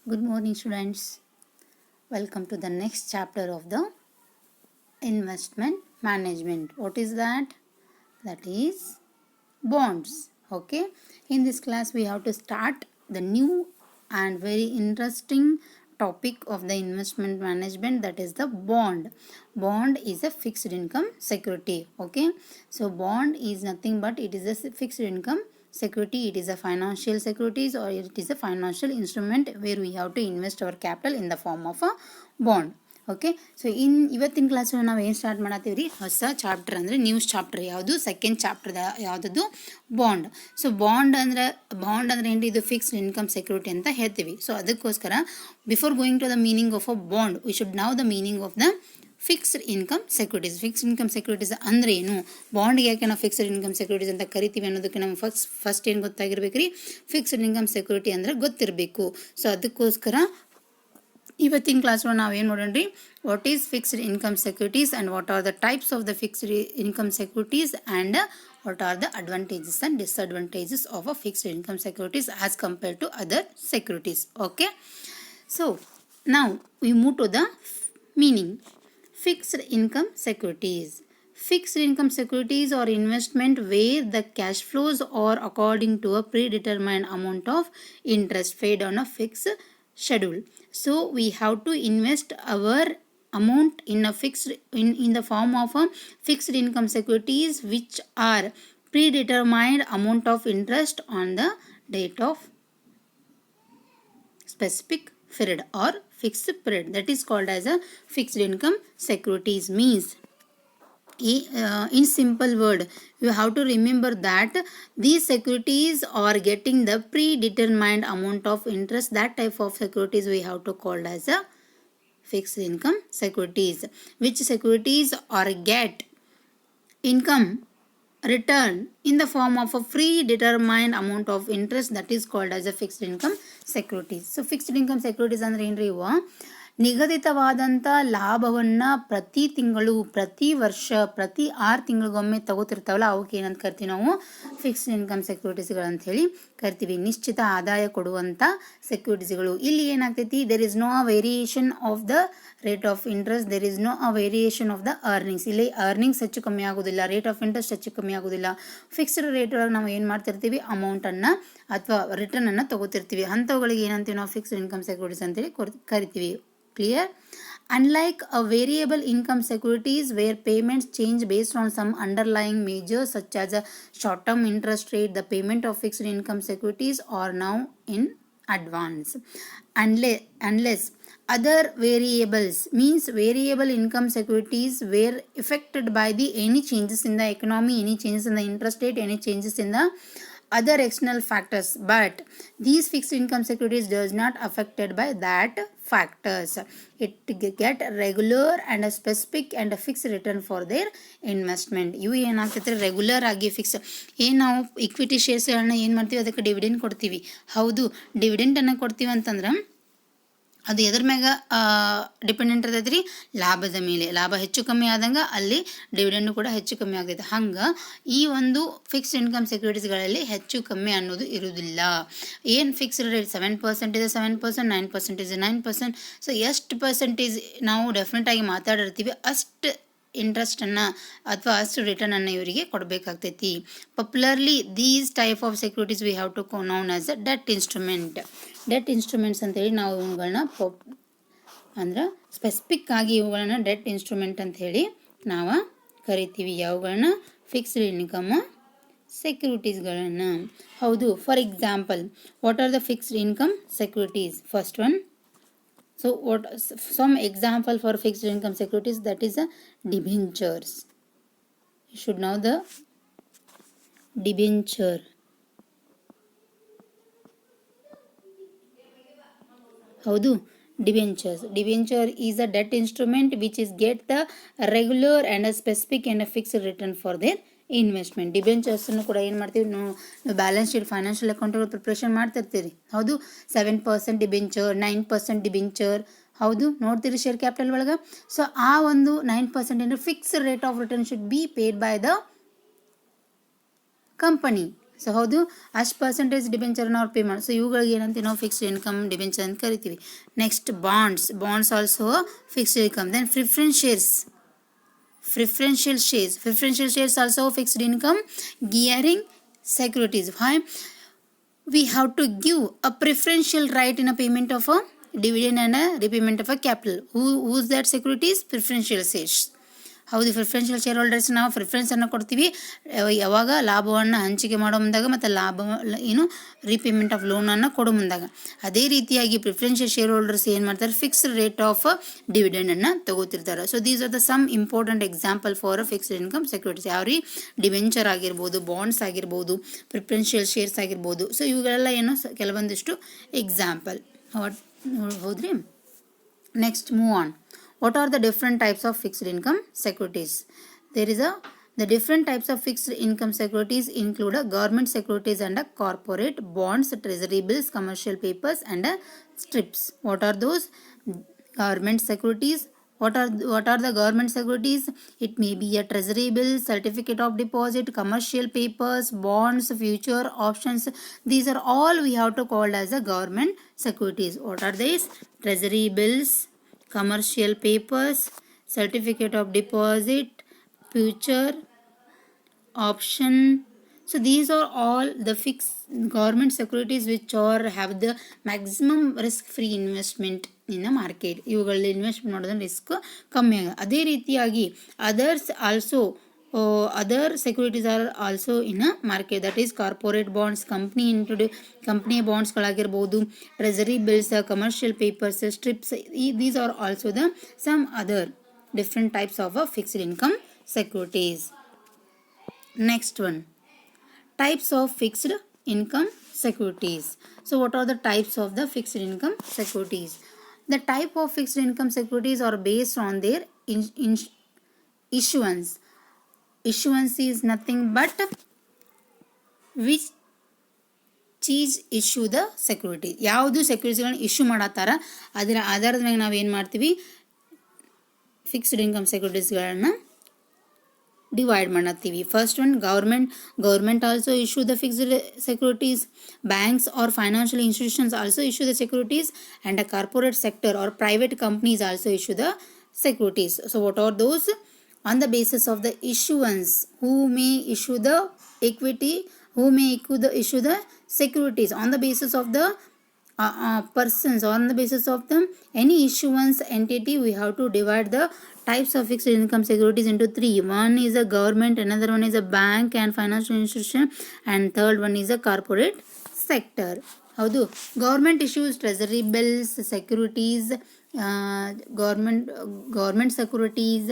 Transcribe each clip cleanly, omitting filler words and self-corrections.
Good morning, students. Welcome to the next chapter of the investment management. What is that? That is bonds. Okay. In this class, we have to start the new and very interesting topic of the investment management, that is the bond. Bond is a fixed income security. Okay. So bond is nothing but it is a fixed income security. It is a financial securities or it is a financial instrument where we have to invest our capital in the form of a bond. Okay so ಇವತ್ತಿನ class ನಾವು ಏನು start ಮಾಡತ್ತೀವಿ ರೀ, ಹೊಸ chapter ಅಂದರೆ news chapter ಯಾವುದು, second ಚಾಪ್ಟರ್ದ ಯಾವುದದು bond. So bond ಅಂದ್ರೆ ಏನು, ಇದು ಫಿಕ್ಸ್ಡ್ ಇನ್ಕಮ್ ಸೆಕ್ಯೂರಿಟಿ ಅಂತ ಹೇಳ್ತೀವಿ. ಸೊ ಅದಕ್ಕೋಸ್ಕರ before going to the meaning of a bond we should now the meaning of the fixed income securities. Fixed income securities ಅಂದ್ರೆ ಏನು, ಬಾಂಡ್ಗೆ ಯಾಕೆ ನಾವು ಫಿಕ್ಸ್ಡ್ ಇನ್ಕಮ್ ಸೆಕ್ಯೂರಿಟೀಸ್ ಅಂತ ಕರಿತೀವಿ ಅನ್ನೋದಕ್ಕೆ ನಮ್ಗೆ ಫಸ್ಟ್ ಏನು ಗೊತ್ತಾಗಿರ್ಬೇಕು ರೀ, ಫಿಕ್ಸ್ಡ್ ಇನ್ಕಮ್ ಸೆಕ್ಯೂರಿಟಿ ಅಂದ್ರೆ ಗೊತ್ತಿರಬೇಕು. ಸೊ ಅದಕ್ಕೋಸ್ಕರ ಇವತ್ತಿನ ಕ್ಲಾಸ್ ಒಳಗೆ ನಾವು ಏನು ನೋಡೋಣ ರೀ, what is fixed income securities and what are the types of the fixed income securities and what are the advantages and disadvantages of a fixed income securities as compared to other securities. Okay, so now we move to the meaning. Fixed income securities. Fixed income securities or investment where the cash flows are according to a predetermined amount of interest paid on a fixed schedule. So we have to invest our amount in a fixed in the form of a fixed income securities which are predetermined amount of interest on the date of specific period or fixed period, that is called as a fixed income securities. Means in simple word, you have to remember that these securities are getting the predetermined amount of interest. That type of securities we have to call as a fixed income securities. Which securities are get income return in the form of a predetermined amount of interest, that is called as a fixed income securities. So fixed income securities ಅಂದ್ರೆ ಏನ್ರಿ ಇವ, ನಿಗದಿತವಾದಂಥ ಲಾಭವನ್ನು ಪ್ರತಿ ತಿಂಗಳು, ಪ್ರತಿ ವರ್ಷ, ಪ್ರತಿ 6 ತಿಂಗಳಿಗೊಮ್ಮೆ ತಗೋತಿರ್ತಾವಲ್ಲ, ಅವಕ್ಕೆ ಏನಂತ ಕರಿತೀವಿ ನಾವು, ಫಿಕ್ಸ್ಡ್ ಇನ್ಕಮ್ ಸೆಕ್ಯೂರಿಟೀಸ್ಗಳಂತ ಹೇಳಿ ಕರಿತೀವಿ. ನಿಶ್ಚಿತ ಆದಾಯ ಕೊಡುವಂಥ ಸೆಕ್ಯೂರಿಟೀಸ್ಗಳು. ಇಲ್ಲಿ ಏನಾಗ್ತೈತಿ, there is no a variation of the rate of interest, there is no a variation of the earnings. ಇಲ್ಲಿ ಅರ್ನಿಂಗ್ಸ್ ಹೆಚ್ಚು ಕಮ್ಮಿ ಆಗೋದಿಲ್ಲ, ರೇಟ್ ಆಫ್ ಇಂಟ್ರೆಸ್ಟ್ ಹೆಚ್ಚು ಕಮ್ಮಿ ಆಗೋದಿಲ್ಲ. ಫಿಕ್ಸ್ಡ್ ರೇಟ್ ಒಳಗೆ ನಾವು ಏನು ಮಾಡ್ತಿರ್ತೀವಿ, ಅಮೌಂಟನ್ನು ಅಥವಾ ರಿಟರ್ನನ್ನು ತಗೋತಿರ್ತೀವಿ. ಅಂಥವುಗಳಿಗೆ ಏನಂತೀವಿ ನಾವು, ಫಿಕ್ಸ್ಡ್ ಇನ್ಕಮ್ ಸೆಕ್ಯೂರಿಟೀಸ್ ಅಂತೇಳಿ ಕರಿತೀವಿ. Clear? Unlike a variable income securities where payments change based on some underlying measures such as a short-term interest rate, the payment of fixed income securities are now in advance. Unless other variables, means variable income securities were affected by the any changes in the economy, any changes in the interest rate, any changes in the other external factors, but these fixed income securities does not affected by that factors. It get regular and a specific and a fixed return for their investment. ಇವು ಏನಾಗ್ತೈತೆ, regular ಆಗಿ fix. ಏನು ನಾವು equity ಶೇರ್ಸ್ಗಳನ್ನ ಏನು ಮಾಡ್ತೀವಿ, ಅದಕ್ಕೆ dividend ಕೊಡ್ತೀವಿ. ಹೌದು, ಡಿವಿಡೆಂಟನ್ನು ಕೊಡ್ತೀವಿ ಅಂತಂದ್ರೆ ಅದು ಎದ್ರ ಮ್ಯಾಗ ಡಿಪೆಂಡೆಂಟ್ ಇರ್ತೈತೆ ರೀ, ಲಾಭದ ಮೇಲೆ. ಲಾಭ ಹೆಚ್ಚು ಕಮ್ಮಿ ಆದಂಗೆ ಅಲ್ಲಿ ಡಿವಿಡೆಂಡು ಕೂಡ ಹೆಚ್ಚು ಕಮ್ಮಿ ಆಗ್ತೈತೆ. ಹಂಗೆ ಈ ಒಂದು ಫಿಕ್ಸ್ಡ್ ಇನ್ಕಮ್ ಸೆಕ್ಯೂರಿಟೀಸ್ಗಳಲ್ಲಿ ಹೆಚ್ಚು ಕಮ್ಮಿ ಅನ್ನೋದು ಇರುವುದಿಲ್ಲ. ಏನು ಫಿಕ್ಸ್ಡ್ ರೇಟ್ 7% ಇದೆ, 7%, 9% ಇದೆ, 9%. ಸೊ ಎಷ್ಟು ಪರ್ಸೆಂಟೇಜ್ ನಾವು ಡೆಫಿನೆಟಾಗಿ ಮಾತಾಡಿರ್ತೀವಿ, ಅಷ್ಟು ಇಂಟ್ರೆಸ್ಟನ್ನು ಅಥವಾ ಅಷ್ಟು ರಿಟರ್ನನ್ನು ಇವರಿಗೆ ಕೊಡಬೇಕಾಗ್ತೈತಿ. Popularly these type of securities we have to known as a debt instrument. Debt instruments ಅಂತೇಳಿ ನಾವು ಇವುಗಳನ್ನ ಅಂದ್ರೆ ಸ್ಪೆಸಿಫಿಕ್ ಆಗಿ ಇವುಗಳನ್ನ ಡೆಟ್ ಇನ್ಸ್ಟ್ರೂಮೆಂಟ್ ಅಂತ ಹೇಳಿ ನಾವು ಕರಿತೀವಿ. ಯಾವುಗಳನ್ನ, ಫಿಕ್ಸ್ಡ್ ಇನ್ಕಮ್ ಸೆಕ್ಯೂರಿಟೀಸ್ಗಳನ್ನು. ಹೌದು, for example, what are the fixed income securities? First one, so what some example for fixed income securities, that is a debentures. You should know the debenture. ಹೌದು, debenture is a debt instrument which is get the regular and a specific and a fixed return for their investment. ಡಿಬೆಂಚರ್ಸನ್ನು ಕೂಡ ಏನು ಮಾಡ್ತೀವಿ, ನೀವು balance sheet, financial ಅಕೌಂಟ್ಗಳು preparation ಮಾಡ್ತಿರ್ತೀರಿ. ಹೌದು, 7% debenture, 9% debenture, ಹೌದು ನೋಡ್ತೀರಿ ಶೇರ್ ಕ್ಯಾಪಿಟಲ್ ಒಳಗೆ. ಸೊ ಆ ಒಂದು 9% fixed rate of return should be paid by the company. So ಹೌದು, ಅಷ್ಟು ಪರ್ಸೆಂಟೇಜ್ ಡಿಬೆಂಚರ್ನ ಅವ್ರು ಪೇ ಮಾಡಿ. ಸೊ ಇವುಗಳಿಗೆ ಏನಂತೀವಿ ನಾವು ಫಿಕ್ಸ್ಡ್ ಇನ್ಕಮ್ ಡಿಬೆಂಚರ್ ಅಂತ ಕರಿತೀವಿ. Next bonds also fixed income. Then preferential shares also fixed income gearing securities. Why? We have to give a preferential right in a payment of a dividend and a repayment of a capital. Who's that securities? Preferential shares. ಹೌದು, preferential share holders ನಾವು ಪ್ರಿಫರೆನ್ಸನ್ನು ಕೊಡ್ತೀವಿ ಯಾವಾಗ ಲಾಭವನ್ನು ಹಂಚಿಕೆ ಮಾಡೋ ಮುಂದಾಗ ಮತ್ತು repayment of ಲೋನನ್ನು ಕೊಡೋ ಮುಂದಾಗ. ಅದೇ ರೀತಿಯಾಗಿ ಪ್ರಿಫರೆನ್ಷಿಯಲ್ ಶೇರ್ ಹೋಲ್ಡರ್ಸ್ ಏನು ಮಾಡ್ತಾರೆ, ಫಿಕ್ಸ್ಡ್ ರೇಟ್ ಆಫ್ ಡಿವಿಡೆಂಡನ್ನು ತಗೋತಿರ್ತಾರೆ. So these are the some important example for fixed income securities. ಯಾವ ರೀ ಡಿವೆಂಚರ್ ಆಗಿರ್ಬೋದು, ಬಾಂಡ್ಸ್ ಆಗಿರ್ಬೋದು, ಪ್ರಿಫರೆನ್ಷಿಯಲ್ ಶೇರ್ಸ್ ಆಗಿರ್ಬೋದು. ಸೊ ಇವುಗಳೆಲ್ಲ ಏನು ಕೆಲವೊಂದಿಷ್ಟು ಎಕ್ಸಾಂಪಲ್. ಹೌದ್ರಿ. Next move on. What are the different types of fixed income securities? The different types of fixed income securities include government securities and corporate bonds, treasury bills, commercial papers and strips. What are those government securities? What are the government securities? It may be a treasury bill, certificate of deposit, commercial papers, bonds, future options. These are all we have to call as a government securities. What are these? Treasury bills, commercial papers, certificate of deposit, future option. So these are all the fixed government securities which have the maximum risk free investment in the market. ಇವುಗಳಲ್ಲಿ investment ಮಾಡೋದ್ರ risk ಕಮ್ಮಿ ಆಗ. ಅದೇ ರೀತಿಯಾಗಿ other securities are also in a market, that is corporate bonds, company bonds ಗಳಾಗಿರ್ಬೋದು, treasury bills, commercial papers, strips. These are also the some other different types of fixed income securities. Next one, types of fixed income securities. So what are the types of the fixed income securities? The type of fixed income securities are based on their issuance. Issuance is nothing but which cheese issue the security. ಯಾವುದು ಸೆಕ್ಯೂರಿಟಿಗಳನ್ನ issue ಮಾಡತ್ತಾರ ಅದರ ಆಧಾರದ ಮೇಲೆ ನಾವು ಏನು ಮಾಡ್ತೀವಿ, fixed income ಸೆಕ್ಯೂರಿಟೀಸ್ಗಳನ್ನು divide ಮಾಡತ್ತೀವಿ. First one government also issue the fixed securities. Banks or financial institutions also issue the securities and a corporate sector or private companies also issue the securities. So what are those? On the basis of the issuance, who may issue the equity, who may issue the securities. On the basis of the persons, on the basis of the any issuance entity, we have to divide the types of fixed income securities into three. One is a government, another one is a bank and financial institution, and third one is a corporate sector. ಹೌದು, government issues treasury bills, securities, government securities,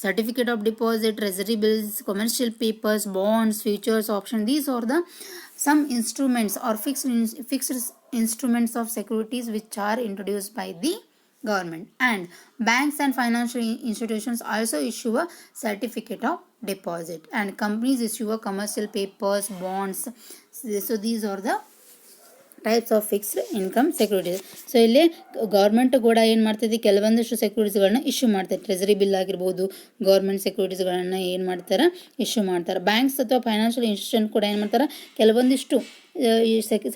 certificate of deposit, treasury bills, commercial papers, bonds, futures, options. These are the some instruments or fixed instruments of securities which are introduced by the government. And banks and financial institutions also issue a certificate of deposit, and companies issue a commercial papers, bonds. So these are the types of fixed income securities. So ಇಲ್ಲಿ government ಕೂಡ ಏನು ಮಾಡ್ತೈತಿ, ಕೆಲವೊಂದಿಷ್ಟು ಸೆಕ್ಯೂರಿಟೀಸ್ಗಳನ್ನ issue ಮಾಡ್ತಾರೆ. Treasury bill ಆಗಿರ್ಬೋದು, government ಸೆಕ್ಯೂರಿಟೀಸ್ಗಳನ್ನ ಏನು ಮಾಡ್ತಾರೆ, issue ಮಾಡ್ತಾರೆ. ಬ್ಯಾಂಕ್ಸ್ ಅಥವಾ ಫೈನಾನ್ಷಿಯಲ್ ಇನ್ಸ್ಟಿಟ್ಯೂಷನ್ ಕೂಡ ಏನು ಮಾಡ್ತಾರೆ, ಕೆಲವೊಂದಿಷ್ಟು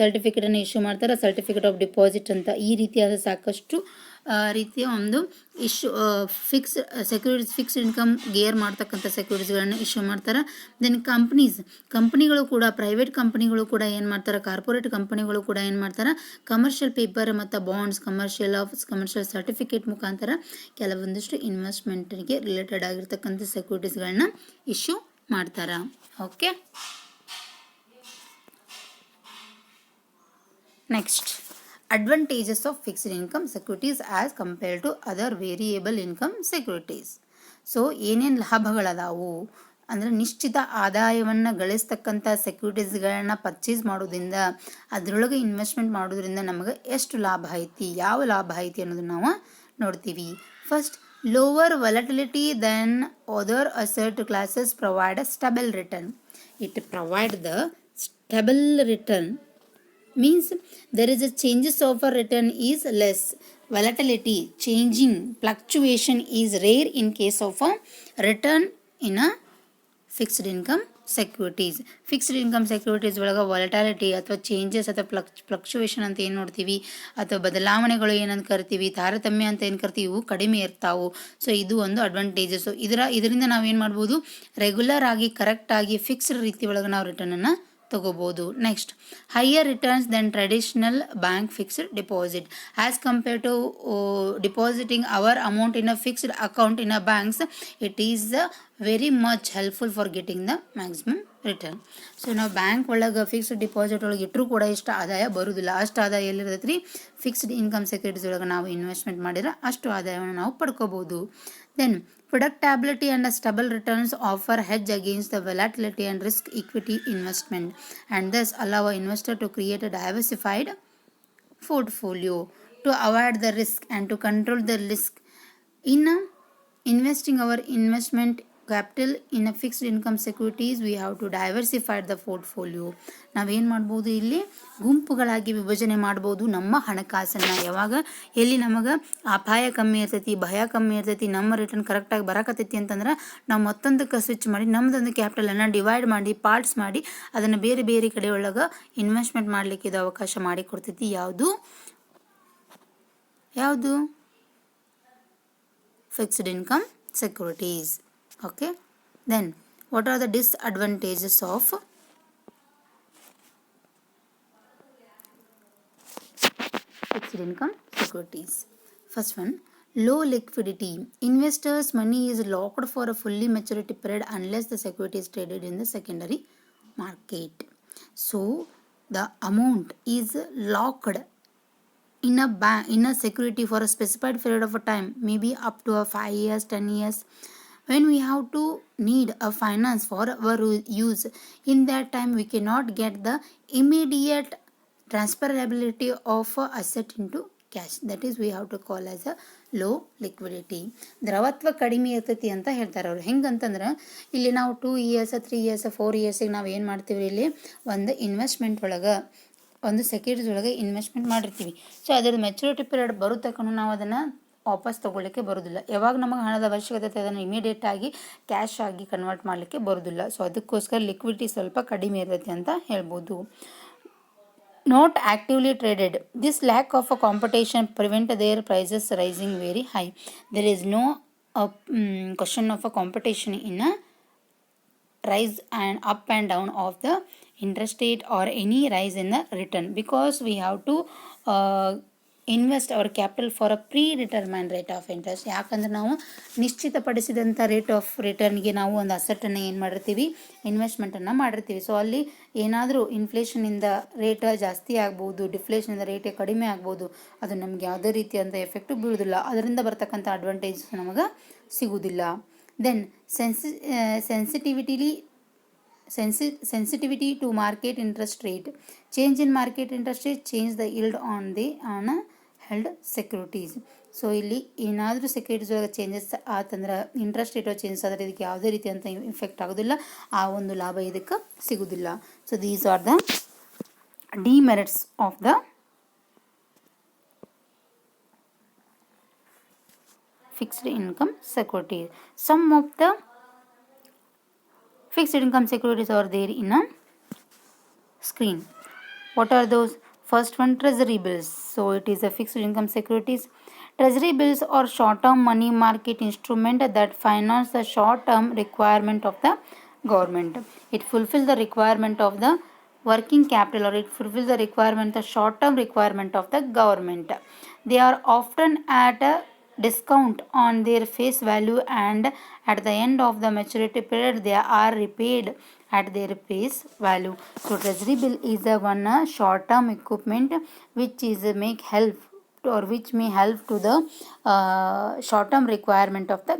ಸರ್ಟಿಫಿಕೇಟನ್ನು ಇಶ್ಯೂ ಮಾಡ್ತಾರೆ. ಸರ್ಟಿಫಿಕೇಟ್ ಆಫ್ ಡಿಪಾಸಿಟ್ ಅಂತ ಈ ರೀತಿಯಾದ ಸಾಕಷ್ಟು ರೀತಿಯ ಒಂದು ಫಿಕ್ಸ್ಡ್ ಇನ್ಕಮ್ ಗೇರ್ ಮಾಡ್ತಕ್ಕಂಥ ಸೆಕ್ಯೂರಿಟೀಸ್ಗಳನ್ನು ಇಶ್ಯೂ ಮಾಡ್ತಾರೆ. ದೆನ್ ಕಂಪ್ನಿಗಳು ಕೂಡ, ಪ್ರೈವೇಟ್ ಕಂಪ್ನಿಗಳು ಕೂಡ ಏನು ಮಾಡ್ತಾರೆ, ಕಾರ್ಪೊರೇಟ್ ಕಂಪನಿಗಳು ಕೂಡ ಏನು ಮಾಡ್ತಾರೆ, ಕಮರ್ಷಿಯಲ್ ಪೇಪರ್ ಮತ್ತು ಬಾಂಡ್ಸ್, ಕಮರ್ಷಿಯಲ್ ಸರ್ಟಿಫಿಕೇಟ್ ಮುಖಾಂತರ ಕೆಲವೊಂದಿಷ್ಟು ಇನ್ವೆಸ್ಟ್ಮೆಂಟ್ಗೆ ರಿಲೇಟೆಡ್ ಆಗಿರ್ತಕ್ಕಂಥ ಸೆಕ್ಯೂರಿಟೀಸ್ಗಳನ್ನ ಇಶ್ಯೂ ಮಾಡ್ತಾರೆ. Okay, next, advantages of fixed income securities as compared to other variable income securities. So ಏನೇನು ಲಾಭಗಳದಾವು ಅಂದರೆ, ನಿಶ್ಚಿತ ಆದಾಯವನ್ನು ಗಳಿಸ್ತಕ್ಕಂಥ ಸೆಕ್ಯೂರಿಟೀಸ್ಗಳನ್ನ ಪರ್ಚೇಸ್ ಮಾಡೋದ್ರಿಂದ, ಅದರೊಳಗೆ ಇನ್ವೆಸ್ಟ್ಮೆಂಟ್ ಮಾಡೋದ್ರಿಂದ ನಮಗೆ ಎಷ್ಟು ಲಾಭ ಐತಿ, ಯಾವ ಲಾಭ ಐತಿ ಅನ್ನೋದನ್ನ ನಾವು ನೋಡ್ತೀವಿ. First, lower volatility than other asset classes provide a stable return. It provide the stable return means there is a changes of a return is less. Volatility, changing, fluctuation is rare in case of a return in a fixed income securities. Fixed income securities ಒಳಗೆ volatility ಅಥವಾ changes ಅಥವಾ fluctuation ಅಂತ ಏನು ನೋಡ್ತೀವಿ, ಅಥವಾ ಬದಲಾವಣೆಗಳು ಏನಂತ ಕರಿತೀವಿ, ತಾರತಮ್ಯ ಅಂತ ಏನು ಕರಿತೀವಿ, ಇವು ಕಡಿಮೆ ಇರ್ತಾವು. ಸೊ ಇದು ಒಂದು ಅಡ್ವಾಂಟೇಜಸ್. ಇದರಿಂದ ನಾವೇನು ಮಾಡ್ಬೋದು, ರೆಗ್ಯುಲರ್ ಆಗಿ ಕರೆಕ್ಟಾಗಿ ಫಿಕ್ಸ್ಡ್ ರೀತಿ ಒಳಗೆ ನಾವು ರಿಟರ್ನನ್ನು ತಗೋಬೋದು. Next, higher returns then traditional bank fixed deposit as compare to depositing our amount in a fixed account in a banks. It is very much helpful for getting the maximum return. So ನಾವು bank ಒಳಗೆ fixed deposit ಒಳಗೆ ಇಟ್ಟರೂ ಕೂಡ ಇಷ್ಟು ಆದಾಯ ಬರೋದಿಲ್ಲ. ಅಷ್ಟು ಆದಾಯ ಎಲ್ಲಿರ್ತೈತೆ ರೀ, ಫಿಕ್ಸ್ಡ್ ಇನ್ಕಮ್ ಸೆಕ್ಯೂರಿಟೀಸ್ ಒಳಗೆ ನಾವು ಇನ್ವೆಸ್ಟ್ಮೆಂಟ್ ಮಾಡಿದ್ರೆ ಅಷ್ಟು ಆದಾಯವನ್ನು ನಾವು ಪಡ್ಕೋಬೋದು. Then predictability and stable returns offer hedge against the volatility and risk equity investment, and thus allow an investor to create a diversified portfolio to avoid the risk and to control the risk. In investing our investment capital in a fixed income securities, we have to diversify the portfolio. ನಾವೇನು ಮಾಡ್ಬೋದು, ಇಲ್ಲಿ ಗುಂಪುಗಳಾಗಿ ವಿಭಜನೆ ಮಾಡ್ಬೋದು ನಮ್ಮ ಹಣಕಾಸನ್ನು. ಯಾವಾಗ ಎಲ್ಲಿ ನಮಗೆ ಅಪಾಯ ಕಮ್ಮಿ ಇರ್ತೈತಿ, ಭಯ ಕಮ್ಮಿ ಇರ್ತೈತಿ, ನಮ್ಮ ರಿಟರ್ನ್ ಕರೆಕ್ಟಾಗಿ ಬರಕತ್ತೈತಿ ಅಂತಂದ್ರೆ ನಾವು ಮತ್ತೊಂದಕ್ಕೆ ಸ್ವಿಚ್ ಮಾಡಿ ನಮ್ಮದೊಂದು ಕ್ಯಾಪಿಟಲನ್ನು ಡಿವೈಡ್ ಮಾಡಿ ಪಾರ್ಟ್ಸ್ ಮಾಡಿ ಅದನ್ನು ಬೇರೆ ಬೇರೆ ಕಡೆ ಒಳಗೆ ಇನ್ವೆಸ್ಟ್ಮೆಂಟ್ ಮಾಡಲಿಕ್ಕೆ ಇದು ಅವಕಾಶ ಮಾಡಿಕೊಡ್ತೈತಿ. ಯಾವುದು fixed income securities. Okay, then what are the disadvantages of fixed income securities? First one, low liquidity. Investors' money is locked for a fully maturity period unless the security is traded in the secondary market. So the amount is locked in a bank, in a security for a specified period of a time, maybe up to 5 years, 10 years. When we have to need a finance for our use, in that time we cannot get the immediate transferability of asset into cash. That is we have to call as a low liquidity. ದ್ರವತ್ವ ಕಡಿಮೆ ಇರ್ತೈತಿ ಅಂತ ಹೇಳ್ತಾರೆ ಅವರು. ಹೆಂಗಂತಂದ್ರೆ ಇಲ್ಲಿ ನಾವು 2 years 3 years 4 yearsಗೆ ನಾವು ಏನು ಮಾಡ್ತೀವಿ, ಇಲ್ಲಿ ಒಂದು ಇನ್ವೆಸ್ಟ್ಮೆಂಟ್ ಒಳಗೆ ಒಂದು ಸೆಕ್ಯೂರಿಟೀಸ್ ಒಳಗೆ ಇನ್ವೆಸ್ಟ್ಮೆಂಟ್ ಮಾಡಿರ್ತೀವಿ. ಸೊ ಅದರ ಮೆಚುರಿಟಿ ಪೀರಿಯಡ್ ಬರೋ ತನಕ ನಾವು ಅದನ್ನು ವಾಪಸ್ ತೊಗೊಳ್ಳಿಕ್ಕೆ ಬರೋದಿಲ್ಲ. ಯಾವಾಗ ನಮಗೆ ಹಣದ ಅವಶ್ಯಕತೆ ಅದನ್ನು ಇಮಿಡಿಯೇಟ್ ಆಗಿ ಕ್ಯಾಶ್ ಆಗಿ ಕನ್ವರ್ಟ್ ಮಾಡಲಿಕ್ಕೆ ಬರೋದಿಲ್ಲ. ಸೊ ಅದಕ್ಕೋಸ್ಕರ ಲಿಕ್ವಿಡಿಟಿ ಸ್ವಲ್ಪ ಕಡಿಮೆ ಇರುತ್ತೆ ಅಂತ ಹೇಳ್ಬೋದು. Not actively traded. This lack of a competition prevent their prices rising very high. There is no question of a competition in a rise and up and down of the interest rate or any rise in the return, because we have to invest our capital for a predetermined rate of interest. ಯಾಕಂದ್ರೆ ನಾವು ನಿಶ್ಚಿತಪಡಿಸಿದಂಥ rate of ರಿಟರ್ನ್ಗೆ ನಾವು ಒಂದು ಅಸೆಟನ್ನು ಏನು ಮಾಡಿರ್ತೀವಿ, ಇನ್ವೆಸ್ಟ್ಮೆಂಟನ್ನು ಮಾಡಿರ್ತೀವಿ. So ಅಲ್ಲಿ ಏನಾದರೂ ಇನ್ಫ್ಲೇಷನಿಂದ rate ಜಾಸ್ತಿ ಆಗ್ಬೋದು, ಡಿಫ್ಲೇಷನಿಂದ ರೇಟ್ ಕಡಿಮೆ ಆಗ್ಬೋದು, ಅದು ನಮಗೆ ಯಾವುದೇ ರೀತಿಯಾದಂಥ ಎಫೆಕ್ಟು ಬೀಳೋದಿಲ್ಲ. ಅದರಿಂದ ಬರ್ತಕ್ಕಂಥ ಅಡ್ವಾಂಟೇಜಸ್ ನಮಗೆ ಸಿಗೋದಿಲ್ಲ. Then sensitivity to market interest rate. Change in market interest rate change the yield on held securities. So ಇಲ್ಲಿ ಏನಾದರೂ ಸೆಕ್ಯೂರಿಟೀಸ್ ಒಳಗೆ ಚೇಂಜಸ್ ಆತಂದ್ರೆ, ಇಂಟ್ರೆಸ್ಟ್ ರೇಟ್ ಚೇಂಜಸ್ ಆದರೆ ಇದಕ್ಕೆ ಯಾವುದೇ ರೀತಿಯಂಥ ಇಫೆಕ್ಟ್ ಆಗೋದಿಲ್ಲ, ಆ ಒಂದು ಲಾಭ ಇದಕ್ಕೆ ಸಿಗೋದಿಲ್ಲ. So these are the demerits of the fixed income securities. Some of the fixed income securities are there in a screen. What are those? First one, treasury bills. So it is a fixed income securities. Treasury bills are short-term money market instrument that finance the short-term requirement of the government. It fulfills the requirement of the working capital, or it fulfills the requirement, the short-term requirement of the government. They are often at a discount on their face value, and at the end of the maturity period they are repaid at their face value. So treasury bill is a one short term equipment which is which may help to the short term requirement of the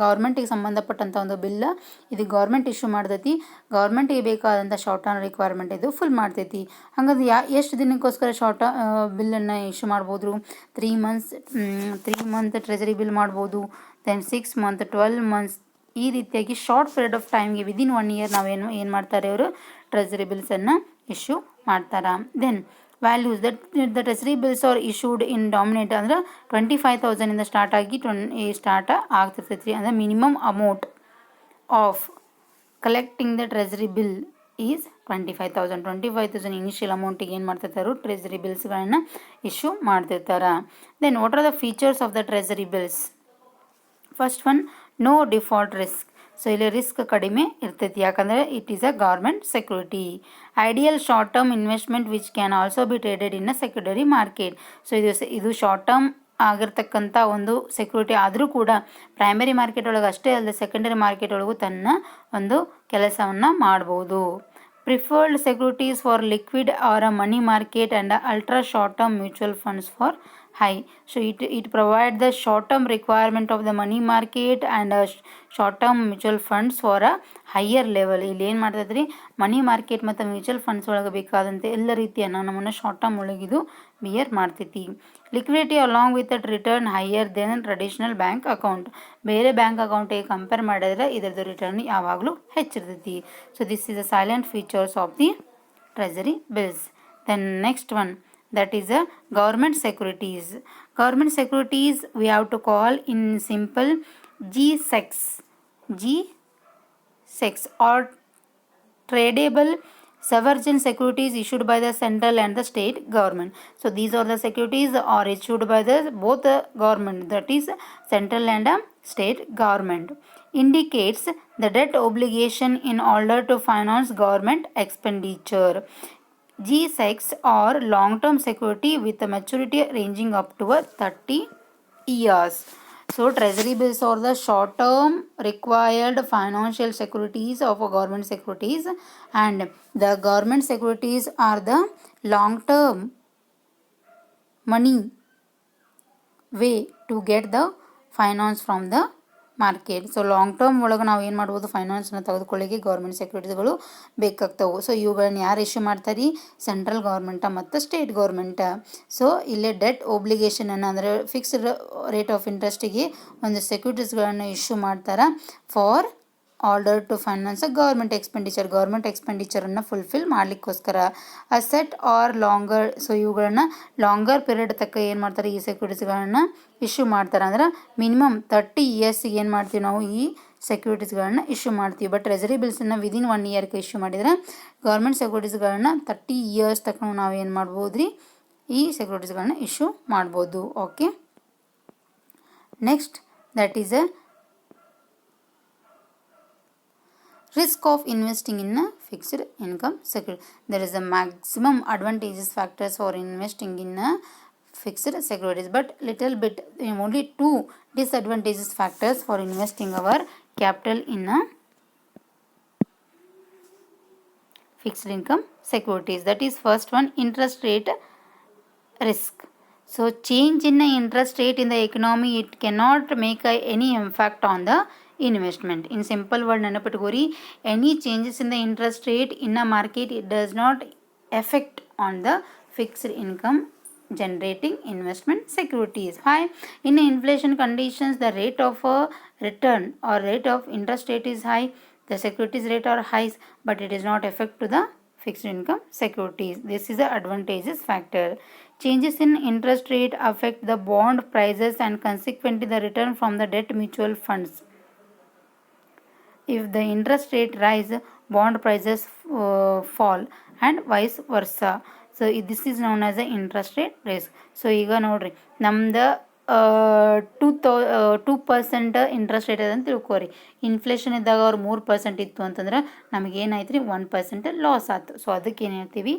ಗೌರ್ಮೆಂಟಿಗೆ ಸಂಬಂಧಪಟ್ಟಂಥ ಒಂದು bill ಇದು government issue ಮಾಡ್ತೈತಿ. ಗೌರ್ಮೆಂಟಿಗೆ ಬೇಕಾದಂಥ short term requirement ಇದು full ಮಾಡ್ತೈತಿ. ಹಾಗಾದ್ರೆ ಎಷ್ಟು ದಿನಕ್ಕೋಸ್ಕರ short ಬಿಲ್ಲನ್ನು ಇಶ್ಯೂ ಮಾಡ್ಬೋದು? 3 months ಟ್ರೆಜರಿ ಬಿಲ್ ಮಾಡ್ಬೋದು, ದೆನ್ 6 months 12 months, ಈ ರೀತಿಯಾಗಿ ಶಾರ್ಟ್ ಪೀರಿಯಡ್ ಆಫ್ ಟೈಮ್ಗೆ ವಿದಿನ್ 1 year ನಾವೇನು ಮಾಡ್ತಾರೆ ಅವರು ಟ್ರೆಜರಿ ಬಿಲ್ಸನ್ನು ಇಶ್ಯೂ ಮಾಡ್ತಾರೆ. Then values the treasury bills are issued in dominate ಅಂದ್ರೆ 25,000 ಇಂದ ಸ್ಟಾರ್ಟ್ ಆಗಿ ಸ್ಟಾರ್ಟ್ ಆಗ್ತಿರ್ತೈತಿ. ಅಂದರೆ minimum amount of collecting the treasury bill is 25,000 initial ಅಮೌಂಟಿಗೆ ಏನು ಮಾಡ್ತಿರ್ತಾರೆ ಟ್ರೆಜರಿ ಬಿಲ್ಸ್ಗಳನ್ನು ಇಶ್ಯೂ ಮಾಡ್ತಿರ್ತಾರೆ. Then what are the features of the treasury bills? First one, no default risk. So ಇಲ್ಲಿ ರಿಸ್ಕ್ ಕಡಿಮೆ ಇರ್ತೈತಿ, ಯಾಕಂದರೆ it is a government security. Ideal short term investment which can also be traded in a secular market. So ಇದು short term ಆಗಿರ್ತಕ್ಕಂಥ ಒಂದು security ಆದರೂ ಕೂಡ primary market ಒಳಗೆ ಅಷ್ಟೇ ಅಲ್ಲದೆ ಸೆಕೆಂಡರಿ ಮಾರ್ಕೆಟ್ ಒಳಗೂ ತನ್ನ ಒಂದು ಕೆಲಸವನ್ನು ಮಾಡ್ಬೋದು. Preferred securities for liquid or a money market and ultra short term mutual funds for high. So it provide the short term requirement of the money market and short term mutual funds for a higher level. ಇಲ್ಲಿ ಏನು ಮಾಡ್ತೈತ್ರಿ, money market ಮತ್ತು mutual funds ಒಳಗೆ ಬೇಕಾದಂತೆ ಎಲ್ಲ ರೀತಿಯನ್ನು ನಮ್ಮನ್ನು short term ಒಳಗಿದು ಬಿಯರ್ ಮಾಡ್ತೈತಿ. Liquidity along with at return higher then traditional bank account. ಬೇರೆ ಬ್ಯಾಂಕ್ ಅಕೌಂಟಿಗೆ ಕಂಪೇರ್ ಮಾಡಿದ್ರೆ ಇದರದ್ದು ರಿಟರ್ನ್ ಯಾವಾಗಲೂ ಹೆಚ್ಚಿರ್ತೈತಿ. So this is the salient features of the treasury bills. Then next one, that is a government securities. Government securities we have to call in simple G-SECs. G-SECs or tradable sovereign securities issued by the central and the state government. So these are the securities are issued by the both the government, that is central and state government. Indicates the debt obligation in order to finance government expenditure. G-SECs are long-term security with a maturity ranging up to 30 years. So treasury bills are the short-term required financial securities of government securities, and the government securities are the long-term money way to get the finance from the market. So long term ಒಳಗೆ ನಾವು ಏನು ಮಾಡ್ಬೋದು, ಫೈನಾನ್ಸ್ನ ತೆಗೆದುಕೊಳ್ಳಿಕ್ಕೆ government ಸೆಕ್ಯೂರಿಟೀಸ್ಗಳು ಬೇಕಾಗ್ತವೆ. So ಇವುಗಳನ್ನ ಯಾರು issue ಮಾಡ್ತಾರೆ, central government ಮತ್ತು ಸ್ಟೇಟ್ ಗೌರ್ಮೆಂಟ. ಸೊ ಇಲ್ಲೇ ಡೆಟ್ ಒಬ್ಲಿಗೇಷನನ್ನು ಅಂದರೆ ಫಿಕ್ಸ್ಡ್ ರೇಟ್ ಆಫ್ ಇಂಟ್ರೆಸ್ಟಿಗೆ ಒಂದು ಸೆಕ್ಯೂರಿಟೀಸ್ಗಳನ್ನು ಇಶ್ಯೂ ಮಾಡ್ತಾರೆ for order to finance government ಎಕ್ಸ್ಪೆಂಡಿಚರನ್ನು ಫುಲ್ಫಿಲ್ ಮಾಡಲಿಕ್ಕೋಸ್ಕರ. ಅಸೆಟ್ ಆರ್ ಲಾಂಗರ್, ಸೊ ಇವುಗಳನ್ನ ಲಾಂಗರ್ ಪೀರಿಯಡ್ ತಕ್ಕ ಏನು ಮಾಡ್ತಾರೆ, ಈ ಸೆಕ್ಯೂರಿಟೀಸ್ಗಳನ್ನು ಇಶ್ಯೂ ಮಾಡ್ತಾರೆ. ಅಂದ್ರೆ ಮಿನಿಮಮ್ 30 ಇಯರ್ಸಿಗೆ ಏನು ಮಾಡ್ತೀವಿ ನಾವು ಈ ಸೆಕ್ಯೂರಿಟೀಸ್ಗಳನ್ನ ಇಶ್ಯೂ ಮಾಡ್ತೀವಿ. ಬಟ್ ಟ್ರೆಜರಿ ಬಿಲ್ಸನ್ನು ವಿದಿನ್ 1 ಇಯರ್ಗೆ ಇಶ್ಯೂ ಮಾಡಿದರೆ ಗೌರ್ಮೆಂಟ್ ಸೆಕ್ಯೂರಿಟೀಸ್ಗಳನ್ನ 30 ಇಯರ್ಸ್ ತಕ್ಕ ನಾವು ಏನು ಮಾಡ್ಬೋದು ರೀ, ಈ ಸೆಕ್ಯೂರಿಟೀಸ್ಗಳನ್ನ ಇಶ್ಯೂ ಮಾಡ್ಬೋದು. Okay, next that is A risk of investing in a fixed income security. There is a maximum advantages factors for investing in a fixed securities, but little bit only 2 disadvantages factors for investing our capital in a fixed income securities. That is first one, interest rate risk. So change in the interest rate in the economy, it cannot make any impact on the investment. In simple word ನೆನಪಿಟ್ಕೋರಿ, any changes in the interest rate in a market, it does not affect on the fixed income generating investment securities. Why? In inflation conditions, the rate of return or rate of interest rate is high, the securities rate are high, but it is not affect to the fixed income securities. This is the advantages factor. Changes in interest rate affect the bond prices and consequently the return from the debt mutual funds. If the interest rate rise, bond prices fall and vice versa. So this is known as the interest rate risk. So ಈಗ ನೋಡ್ರಿ, ನಮ್ದು 2% interest rate ಅದಂತ ತಿಳ್ಕೊರಿ. Inflation ಇದ್ದಾಗ ಅವ್ರು 3% ಇತ್ತು ಅಂತಂದ್ರೆ ನಮಗೇನಾಯ್ತು ರೀ, 1% loss ಆಯ್ತು. ಸೊ ಅದಕ್ಕೆ ಏನು ಹೇಳ್ತೀವಿ,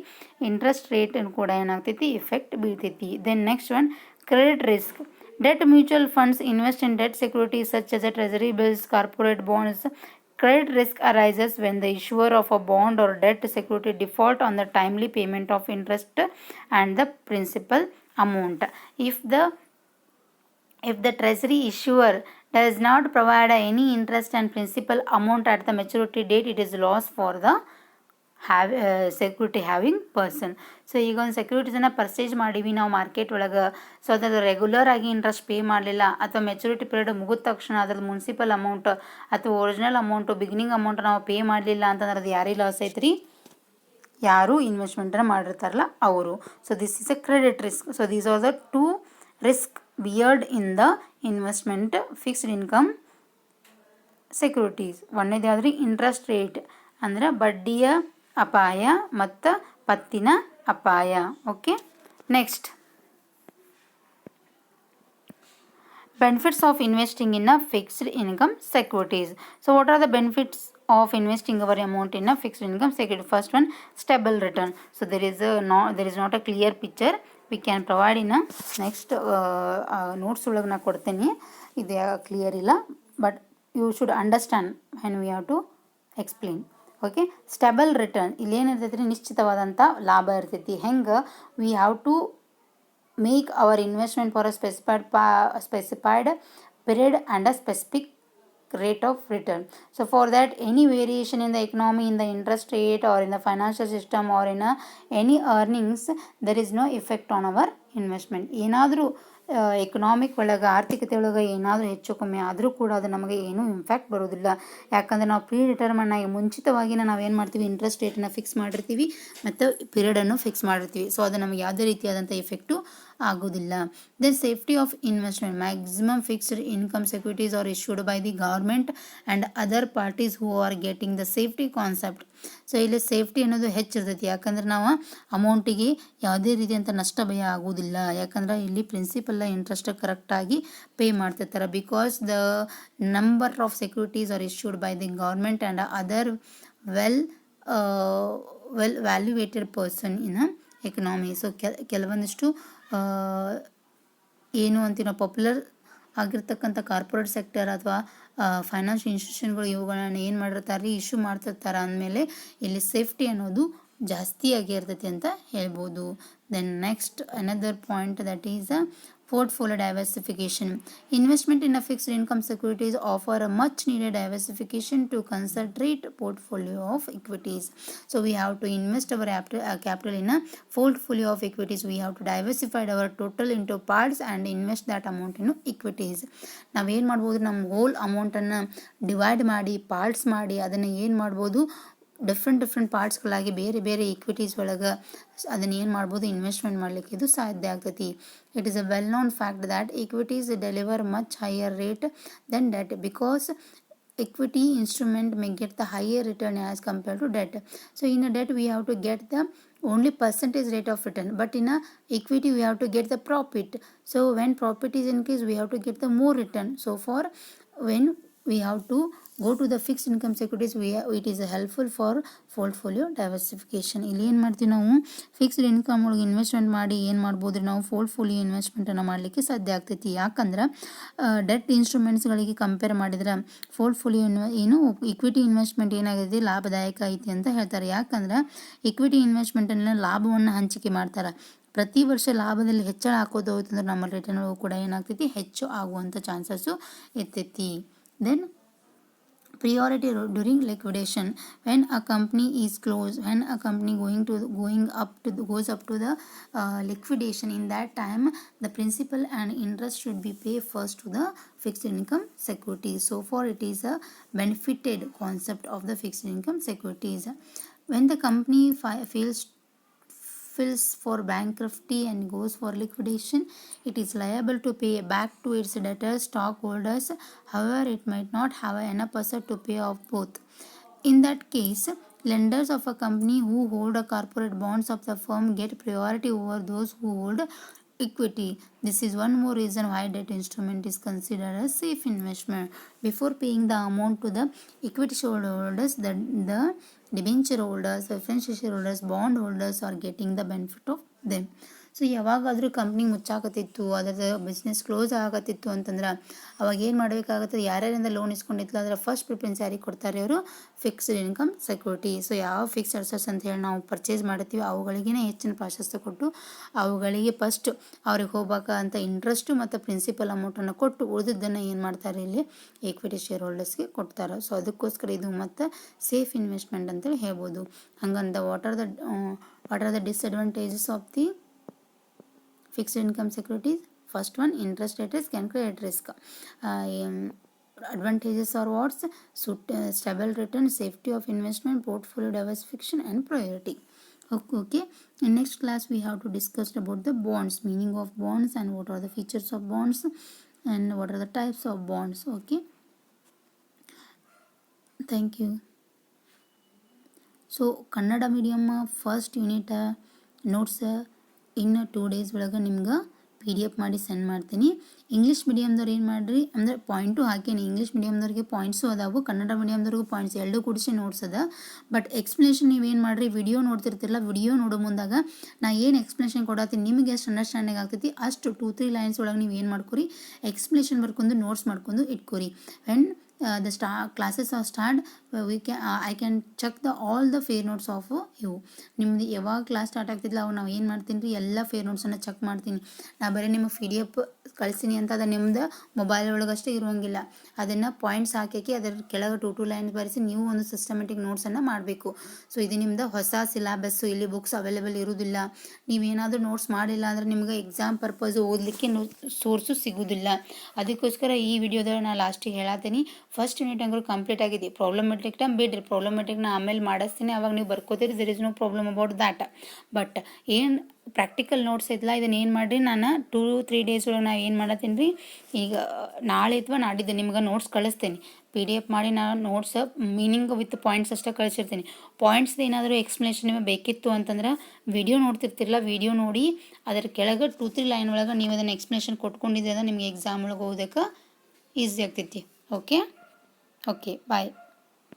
ಇಂಟ್ರೆಸ್ಟ್ ರೇಟ್ ಕೂಡ ಏನಾಗ್ತೈತಿ, ಇಫೆಕ್ಟ್ ಬೀಳ್ತೈತಿ. Then next one, credit risk. Debt mutual funds invest in debt securities such as treasury bills, corporate bonds. Credit risk arises when the issuer of a bond or debt security default on the timely payment of interest and the principal amount. If the treasury issuer does not provide any interest and principal amount at the maturity date, it is loss for the security having person. So ಈಗ ಒಂದು ಸೆಕ್ಯೂರಿಟೀಸನ್ನು purchase ಮಾಡೀವಿ ನಾವು market ಒಳಗೆ. So ಅದ್ರದ್ದು regular ಆಗಿ interest pay ಮಾಡಲಿಲ್ಲ ಅಥವಾ maturity period ಮುಗಿದ ತಕ್ಷಣ ಅದ್ರದ್ದು ಮುನ್ಸಿಪಲ್ ಅಮೌಂಟ್ ಅಥವಾ ಒರಿಜಿನಲ್ ಅಮೌಂಟು ಬಿಗಿನಿಂಗ್ ಅಮೌಂಟ್ ನಾವು ಪೇ ಮಾಡಲಿಲ್ಲ ಅಂತಂದ್ರೆ ಅದು ಯಾರಿಗೆ ಲಾಸ್ ಐತ್ರಿ, ಯಾರು ಇನ್ವೆಸ್ಟ್ಮೆಂಟನ್ನು ಮಾಡಿರ್ತಾರಲ್ಲ ಅವರು. So this is a credit risk. So these are the 2 risk beared in the investment fixed income securities. ಒಂದನೇದು ಯಾವ್ದು ರೀ? ಇಂಟ್ರೆಸ್ಟ್ ರೇಟ್ ಅಂದ್ರೆ ಬಡ್ಡಿಯ ಅಪಾಯ ಮತ್ತು ಪತ್ತಿನ ಅಪಾಯ. Okay, next benefits of investing in a fixed income securities. So what are the benefits of investing our amount in a fixed income security? First one, stable return. So there is not a clear picture, we can provide in a next notes ಒಳಗೆ ನಾ ಕೊಡ್ತೀನಿ. ಇದು clear ಇಲ್ಲ, but you should understand when we have to explain. Okay, stable return ಇಲ್ಲಿ ಏನಿರ್ತೈತಿ ರೀ? ನಿಶ್ಚಿತವಾದಂಥ ಲಾಭ ಇರ್ತೈತಿ. ಹೆಂಗೆ? We have to make our investment for a specified period and a specific rate of return. So for that, any variation in the economy, in the interest rate, or in the financial system, or in any earnings, there is no effect on our investment. ಏನಾದರೂ economic ಒಳಗೆ, ಆರ್ಥಿಕತೆ ಒಳಗೆ ಏನಾದರೂ ಹೆಚ್ಚು ಕಮ್ಮಿ ಆದರೂ ಕೂಡ ಅದು ನಮಗೆ ಏನೂ ಇಂಪ್ಯಾಕ್ಟ್ ಬರೋದಿಲ್ಲ. ಯಾಕಂದರೆ ನಾವು ಪ್ರೀ ಡಿಟರ್ಮನ್ ಆಗಿ ಮುಂಚಿತವಾಗಿನ ನಾವೇನು ಮಾಡ್ತೀವಿ? ಇಂಟ್ರೆಸ್ಟ್ ರೇಟನ್ನು ಫಿಕ್ಸ್ ಮಾಡಿರ್ತೀವಿ ಮತ್ತು ಪೀರಿಯಡನ್ನು ಫಿಕ್ಸ್ ಮಾಡಿರ್ತೀವಿ. ಸೊ ಅದು ನಮಗೆ ಯಾವುದೇ ರೀತಿಯಾದಂಥ ಎಫೆಕ್ಟು ಆಗೋದಿಲ್ಲ. Then safety of investment. Maximum fixed income securities are issued by the government and other parties who are getting the safety concept. So ಇಲ್ಲಿ ಸೇಫ್ಟಿ ಅನ್ನೋದು ಹೆಚ್ಚಿರ್ತೈತಿ. ಯಾಕಂದ್ರೆ ನಾವು ಅಮೌಂಟಿಗೆ ಯಾವುದೇ ರೀತಿಯಂಥ ನಷ್ಟ ಭಯ ಆಗೋದಿಲ್ಲ. ಯಾಕಂದ್ರೆ ಇಲ್ಲಿ ಪ್ರಿನ್ಸಿಪಲ್ ಇಂಟ್ರೆಸ್ಟ್ ಕರೆಕ್ಟಾಗಿ ಪೇ ಮಾಡ್ತಿರ್ತಾರೆ. Because the number of securities are issued by the government and other well valuated person in economy. So ಕೆಲವೊಂದಿಷ್ಟು ಏನು ಅಂತೀವಿ ನಾವು, ಪಾಪ್ಯುಲರ್ ಆಗಿರ್ತಕ್ಕಂಥ ಕಾರ್ಪೊರೇಟ್ ಸೆಕ್ಟರ್ ಅಥವಾ ಫೈನಾನ್ಷಿಯಲ್ ಇನ್ಸ್ಟಿಟ್ಯೂಷನ್ಗಳು ಇವುಗಳನ್ನ ಏನು ಮಾಡಿರ್ತಾರೆ ರೀ? ಇಶ್ಯೂ ಮಾಡ್ತಿರ್ತಾರೆ. ಅಂದಮೇಲೆ ಇಲ್ಲಿ ಸೇಫ್ಟಿ ಅನ್ನೋದು ಜಾಸ್ತಿ ಆಗಿರ್ತೈತಿ ಅಂತ ಹೇಳ್ಬೋದು. Then next another point that is portfolio diversification. Investment in a fixed income securities offer a much needed diversification to concentrate portfolio of equities. So we have to invest our capital in a portfolio of equities. We have to diversify our total into parts and invest that amount in equities. ನಾವೇನು ಮಾಡ್ಬೋದು? ನಮ್ಮ hole ಅಮೌಂಟನ್ನು divide ಮಾಡಿ, parts ಮಾಡಿ, ಅದನ್ನು ಏನು ಮಾಡ್ಬೋದು? Different ಪಾರ್ಟ್ಸ್ಗಳಾಗಿ ಬೇರೆ ಬೇರೆ ಈಕ್ವಿಟೀಸ್ ಒಳಗೆ ಅದನ್ನು ಏನು ಮಾಡ್ಬೋದು? ಇನ್ವೆಸ್ಟ್ಮೆಂಟ್ ಮಾಡಲಿಕ್ಕೆ ಇದು ಸಾಧ್ಯ ಆಗ್ತೈತಿ. It is a well known fact that equities deliver much higher rate than debt because equity instrument may get the higher return as compared to debt. So in a debt we have to get the only percentage rate of return, but in a equity we have to get the profit. So when profit is increased, we have to get the more return. So for when we have to go to the fixed income securities, it is helpful for portfolio diversification. ಇಲ್ಲಿ ಏನು ಮಾಡ್ತೀವಿ ನಾವು? Fixed income ಒಳಗೆ investment ಮಾಡಿ ಏನು ಮಾಡ್ಬೋದು? ನಾವು portfolio ಇನ್ವೆಸ್ಟ್ಮೆಂಟನ್ನು ಮಾಡಲಿಕ್ಕೆ ಸಾಧ್ಯ ಆಗ್ತೈತಿ. ಯಾಕಂದ್ರೆ ಡೆಟ್ ಇನ್ಸ್ಟ್ರೂಮೆಂಟ್ಸ್ಗಳಿಗೆ ಕಂಪೇರ್ ಮಾಡಿದ್ರೆ ಪೋರ್ಟ್ಫೋಲಿಯೋ ಏನು ಇಕ್ವಿಟಿ ಇನ್ವೆಸ್ಟ್ಮೆಂಟ್ ಏನಾಗೈತಿ? ಲಾಭದಾಯಕ ಐತಿ ಅಂತ ಹೇಳ್ತಾರೆ. ಯಾಕಂದ್ರೆ ಇಕ್ವಿಟಿ ಇನ್ವೆಸ್ಟ್ಮೆಂಟನ್ನು ಲಾಭವನ್ನು ಹಂಚಿಕೆ ಮಾಡ್ತಾರೆ. ಪ್ರತಿ ವರ್ಷ ಲಾಭದಲ್ಲಿ ಹೆಚ್ಚಳ ಹಾಕೋದು ಹೋಯ್ತಂದ್ರೆ ನಮ್ಮ ರಿಟರ್ನ್ ಕೂಡ ಏನಾಗ್ತೈತಿ? ಹೆಚ್ಚು ಆಗುವಂಥ ಚಾನ್ಸಸ್ಸು ಇರ್ತೈತಿ. Then priority during liquidation. When a company is closed, when a company goes up to the liquidation, in that time the principal and interest should be paid first to the fixed income securities. So far it is a benefited concept of the fixed income securities. When the company files for bankruptcy and goes for liquidation, it is liable to pay back to its debtors, stockholders. However, it might not have enough asset to pay off both. In that case, lenders of a company who hold a corporate bonds of the firm get priority over those who hold equity. This is one more reason why debt instrument is considered a safe investment. Before paying the amount to the equity shareholders, the debenture holders, preferential shareholders, bond holders are getting the benefit of them. So ಯಾವಾಗಾದರೂ company ಮುಚ್ಚಾಕತ್ತಿತ್ತು, ಅದರ business close ಆಗತ್ತಿತ್ತು ಅಂತಂದ್ರೆ ಅವಾಗ ಏನು ಮಾಡಬೇಕಾಗತ್ತೆ? ಯಾರ್ಯಾರಿಂದ loan ಇಸ್ಕೊಂಡಿತ್ತು ಅದರ first preference ಯಾರಿಗೆ ಕೊಡ್ತಾರೆ? ಅವರು ಫಿಕ್ಸ್ಡ್ ಇನ್ಕಮ್ ಸೆಕ್ಯೂರಿಟಿ. ಸೊ ಯಾವ ಫಿಕ್ಸ್ಡ್ ಅಸೆಟ್ಸ್ ಅಂತ ಹೇಳಿ ನಾವು ಪರ್ಚೇಸ್ ಮಾಡ್ತೀವಿ ಅವುಗಳಿಗೇ ಹೆಚ್ಚಿನ ಪ್ರಾಶಸ್ತ್ಯ ಕೊಟ್ಟು ಅವುಗಳಿಗೆ ಫಸ್ಟ್ ಅವ್ರಿಗೆ ಹೋಗ್ಬೇಕಂತ ಇಂಟ್ರೆಸ್ಟು ಮತ್ತು ಪ್ರಿನ್ಸಿಪಲ್ ಅಮೌಂಟನ್ನು ಕೊಟ್ಟು ಉಳಿದಿದ್ದನ್ನು ಏನು ಮಾಡ್ತಾರೆ? ಇಲ್ಲಿ ಈಕ್ವಿಟಿ ಶೇರ್ ಹೋಲ್ಡರ್ಸ್ಗೆ ಕೊಡ್ತಾರೆ. ಸೊ ಅದಕ್ಕೋಸ್ಕರ ಇದು ಮತ್ತು ಸೇಫ್ ಇನ್ವೆಸ್ಟ್ಮೆಂಟ್ ಅಂತೇಳಿ ಹೇಳ್ಬೋದು. ಹಂಗಂದ what are the disadvantages of the fixed income securities? First one, interest rate risk and credit risk. Advantages are what? Stable return, safety of investment, portfolio diversification and priority. Okay, in next class we have to discuss about the bonds, meaning of bonds and what are the features of bonds and what are the types of bonds. Okay, thank you. So Kannada medium first unit notes ಇನ್ನು 2 days ಒಳಗೆ ನಿಮ್ಗೆ PDF ಮಾಡಿ send ಮಾಡ್ತೀನಿ. English ಮೀಡಿಯಮ್ದವ್ರು ಏನು ಮಾಡಿರಿ ಅಂದ್ರೆ point ಹಾಕೀನಿ. English ಮೀಡಿಯಮ್ದವ್ರಿಗೆ points ಅದಾವು, Kannada ಮೀಡಿಯಮ್ದವ್ರಿಗೂ points ಎರಡೂ ಕೂಡಿಸಿ ನೋಟ್ಸ್ ಅದ. ಬಟ್ ಎಕ್ಸ್ಪ್ಲನೇಷನ್ ನೀವೇನು ಮಾಡಿರಿ, ವಿಡಿಯೋ ನೋಡ್ತಿರ್ತಿರಲ್ಲ, ವಿಡಿಯೋ ನೋಡೋ ಮುಂದಾಗ ನಾ ಏನು ಎಕ್ಸ್ಪ್ಲನೇಷನ್ ಕೊಡತ್ತೀನಿ ನಿಮಗೆ ಎಷ್ಟು ಅಂಡರ್ಸ್ಟ್ಯಾಂಡಿಂಗ್ ಆಗ್ತೈತಿ ಅಷ್ಟು 2-3 ಲೈನ್ಸ್ ಒಳಗೆ ನೀವು ಏನು ಮಾಡ್ಕೊರಿ, ಎಕ್ಸ್ಪ್ಲನೇಷನ್ ಬರ್ಕೊಂಡು ನೋಟ್ಸ್ ಮಾಡ್ಕೊಂಡು ಇಟ್ಕೊರಿ. When the classes are start, I can check all the fair notes of you. ನಿಮ್ದು ಯಾವಾಗ ಕ್ಲಾಸ್ ಸ್ಟಾರ್ಟ್ ಆಗ್ತಿದ್ದಿಲ್ಲ ಅವಾಗ ನಾವು ಏನು ಮಾಡ್ತೀನಿ ರೀ, ಎಲ್ಲ ಫೇರ್ ನೋಟ್ಸನ್ನು ಚೆಕ್ ಮಾಡ್ತೀನಿ. ನಾ ಬರೀ ನಿಮಗೆ PDF ಕಳಿಸ್ತೀನಿ ಅಂತ ಅದು ನಿಮ್ದು ಮೊಬೈಲ್ ಒಳಗಷ್ಟೇ ಇರುವಂಗಿಲ್ಲ. ಅದನ್ನು ಪಾಯಿಂಟ್ಸ್ ಹಾಕಿ ಅದರ ಕೆಳಗೆ 2 ಲೈನ್ಸ್ ಬರೆಸಿ ನೀವು ಒಂದು ಸಿಸ್ಟಮೆಟಿಕ್ ನೋಟ್ಸನ್ನು ಮಾಡಬೇಕು. ಸೊ ಇದು ನಿಮ್ದು ಹೊಸ ಸಿಲೆಬಸ್ಸು, ಇಲ್ಲಿ ಬುಕ್ಸ್ ಅವೈಲೇಬಲ್ ಇರೋದಿಲ್ಲ. ನೀವೇನಾದರೂ ನೋಟ್ಸ್ ಮಾಡಿಲ್ಲ ಅಂದರೆ ನಿಮ್ಗೆ ಎಕ್ಸಾಮ್ ಪರ್ಪಸ್ ಓದಲಿಕ್ಕೆ ಸೋರ್ಸು ಸಿಗೋದಿಲ್ಲ. ಅದಕ್ಕೋಸ್ಕರ ಈ ವಿಡಿಯೋದಾಗ ನಾನು ಲಾಸ್ಟಿಗೆ ಹೇಳತ್ತೀನಿ, ಫಸ್ಟ್ ಯೂನಿಟ್ ಹಂಗೆ ಕಂಪ್ಲೀಟ್ ಆಗಿದೆ. ಪ್ರಾಬ್ಲಮೆಟಿಕ್ನ ಬಿಡ್ರಿ, ಪ್ರಾಬ್ಲಮೆಟಿಕ್ನ ಆಮೇಲೆ ಮಾಡಿಸ್ತೀನಿ, ಅವಾಗ ನೀವು ಬರ್ಕೋತೀರಿ. There is no problem about that. But ಏನು ಪ್ರಾಕ್ಟಿಕಲ್ ನೋಟ್ಸ್ ಐತಲ್ಲ ಇದನ್ನು ಏನು ಮಾಡಿರಿ, ನಾನು 2-3 days ಒಳಗೆ ನಾವು ಏನು ಮಾಡತ್ತೀನಿ ರೀ, ಈಗ ನಾಳೆ ಅಥವಾ ನಾಡಿದ್ದು ನಿಮ್ಗೆ ನೋಟ್ಸ್ ಕಳಿಸ್ತೀನಿ. PDF ಮಾಡಿ ನಾನು ನೋಟ್ಸ್ ಮೀನಿಂಗ್ ವಿತ್ ಪಾಯಿಂಟ್ಸ್ ಅಷ್ಟೇ ಕಳಿಸಿರ್ತೀನಿ. ಪಾಯಿಂಟ್ಸ್ದು ಏನಾದರೂ ಎಕ್ಸ್ಪ್ಲನೇಷನ್ ನಿಮಗೆ ಬೇಕಿತ್ತು ಅಂತಂದ್ರೆ ವಿಡಿಯೋ ನೋಡ್ತಿರ್ತಿರಲ್ಲ, ವಿಡಿಯೋ ನೋಡಿ ಅದರ ಕೆಳಗೆ 2-3 ಲೈನ್ ಒಳಗೆ ನೀವು ಅದನ್ನು ಎಕ್ಸ್ಪ್ಲನೇಷನ್ ಕೊಟ್ಕೊಂಡಿದ್ದೆ ಅಂದ್ರೆ ನಿಮಗೆ ಎಕ್ಸಾಮ್ ಒಳಗೆ ಓದೋಕ್ಕೆ ಈಸಿ ಆಗ್ತೈತಿ. ಓಕೆ, ಬಾಯ್.